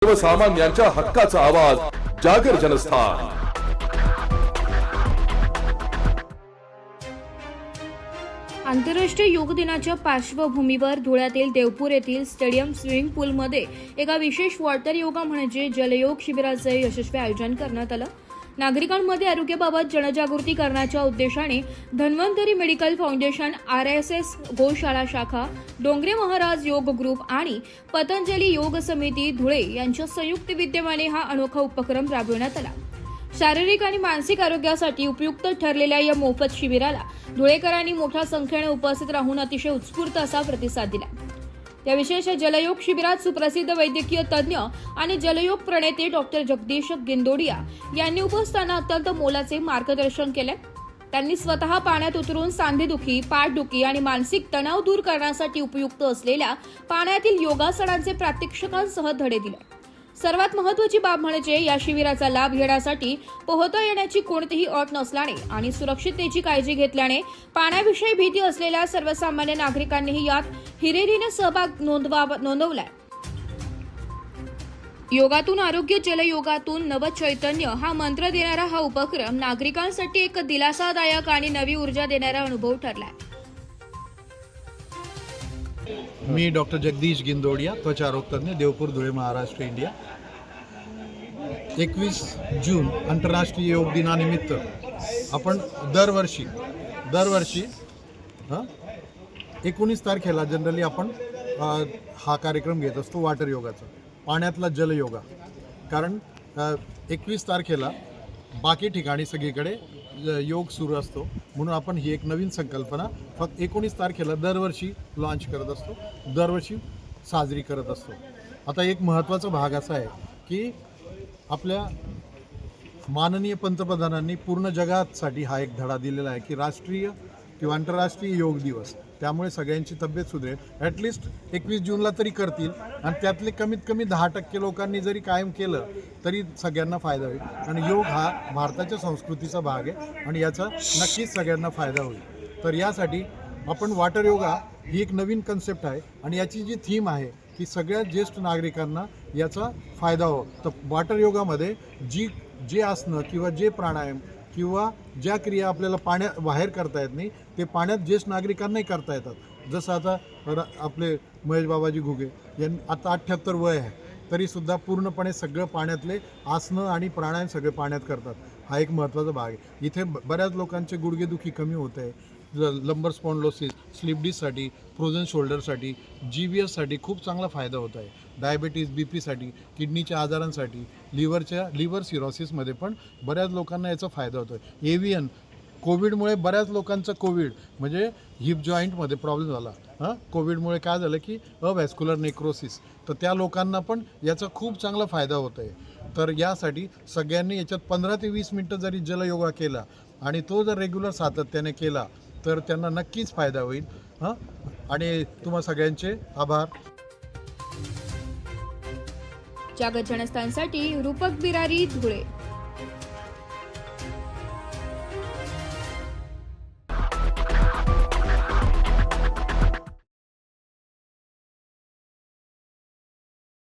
सर्वसामान्यांच्या हक्काचा आवाज जागर जनस्थान। आंतरराष्ट्रीय योग दिनाच्या पार्श्वभूमीवर धुळ्यातील देवपूर येथील स्टेडियम स्विमिंग पूलमध्ये एका विशेष वॉटर योगा म्हणजे जलयोग शिबिराचे यशस्वी आयोजन करण्यात आलं। नागरिकांमध्ये आरोग्याबाबत जनजागृती करण्याच्या उद्देशाने धन्वंतरी मेडिकल फाउंडेशन, RSS गोशाळा शाखा, डोंगरे महाराज योग ग्रुप आणि पतंजली योग समिती धुळे यांच्या संयुक्त विद्यमाने हा अनोखा उपक्रम राबविण्यात आला। शारीरिक आणि मानसिक आरोग्यासाठी उपयुक्त ठरलेल्या या मोफत शिबिराला धुळेकरांनी मोठ्या संख्येने उपस्थित राहून अतिशय उत्स्फूर्त असा प्रतिसाद दिला। या विशेष जलयोग शिबिरात सुप्रसिद्ध वैद्यकीय तज्ञ आणि जलयोग प्रणेते डॉक्टर जगदीश गिंदोडिया यांनी उपस्थाना अत्यंत मोलाचे मार्गदर्शन केले। त्यांनी स्वतः पाण्यात उतरून सांधेदुखी, पाठदुखी आणि मानसिक तणाव दूर करण्यासाठी उपयुक्त असलेल्या पाण्यातील योगासनांचे प्रात्यक्षिकांसह धडे दिले। सर्वात महत्त्वाची बाब म्हणजे या शिबिराचा लाभ घेण्यासाठी पोहता येण्याची कोणतीही अट नसल्याने आणि सुरक्षिततेची काळजी घेतल्याने पाण्याविषयी भीती असलेल्या सर्वसामान्य नागरिकांनीही यात हिरिरीने सहभाग नोंदवलाय। योगातून आरोग्य, जलयोगातून नवचैतन्य हा मंत्र देणारा हा उपक्रम नागरिकांसाठी एक दिलासादायक आणि नवी ऊर्जा देणारा अनुभव ठरलाय। मी डॉक्टर जगदीश गिंदोडिया, त्वचा रोग तज्ञ, देवपूर, धुळे, महाराष्ट्र, इंडिया। 21 जून आंतरराष्ट्रीय योग दिनानिमित्त आपण दरवर्षी 19 तारखेला जनरली आपण हा कार्यक्रम घेत असतो वॉटर योगाचा, पाण्यातला जलयोगा। कारण 21 तारखेला बाकी ठिकाणी सगळीकडे योग सुरू असतो, म्हणून आपण ही एक नवीन संकल्पना फक्त 19 तारखेला दरवर्षी लॉन्च करत असतो, दरवर्षी साजरी करत असतो। आता एक महत्त्वाचा भाग असा आहे की आपल्या माननीय पंतप्रधानांनी पूर्ण जगासाठी हा एक धडा दिलेला आहे की राष्ट्रीय किंवा आंतरराष्ट्रीय योग दिवस, त्यामुळे सगळ्यांची तब्येत सुधरेल। ॲटलिस्ट 21 जूनला तरी करतील आणि त्यातले कमीत कमी 10% लोकांनी जरी कायम केलं तरी सगळ्यांना फायदा होईल। आणि योग हा भारताच्या संस्कृतीचा भाग आहे आणि याचा नक्कीच सगळ्यांना फायदा होईल। तर यासाठी आपण वॉटर योगा ही एक नवीन कन्सेप्ट आहे आणि याची जी थीम आहे की सगळ्या ज्येष्ठ नागरिकांना याचा फायदा हो। तर वॉटर योगामध्ये जे आसनं किंवा जे प्राणायाम किंवा ज्या क्रिया आपल्याला पाण्यात बाहेर करता येत नाही ते पाण्यात ज्येष्ठ नागरिकांनाही करता येतात। जसं आता आपले महेश बाबाजी घुगे यांनी आता 78 वय आहे तरीसुद्धा पूर्णपणे सगळं पाण्यातले आसनं आणि प्राणायाम सगळे पाण्यात करतात। हा एक महत्त्वाचा भाग आहे। इथे बऱ्याच लोकांचे गुडघेदुखी कमी होत आहे, लंबर स्पॉन्डलोसिस, स्लिप डिस्कसाठी, फ्रोझन शोल्डरसाठी, GBS साठी खूप चांगला फायदा होत आहे। डायबिटीज, BP साठी, किडनीच्या आजारांसाठी, लिव्हर सिरोसिसमध्ये पण बऱ्याच लोकांना याचा फायदा होतो आहे। एव्हियन कोविडमुळे बऱ्याच लोकांचा म्हणजे हिप जॉईंटमध्ये प्रॉब्लेम झाला। कोविडमुळे काय झालं की अव्हॅस्क्युलर नेक्रोसिस, तर त्या लोकांना पण याचा खूप चांगला फायदा होत आहे। तर यासाठी सगळ्यांनी याच्यात 15 ते 20 मिनटं जरी जलयोगा केला आणि तो जर रेग्युलर सातत्याने केला तर त्यांना नक्कीच फायदा होईल। आणि तुम्हा सगळ्यांचे आभार। जागर जनस्थानसाठी रूपक बिरारी, धुळे।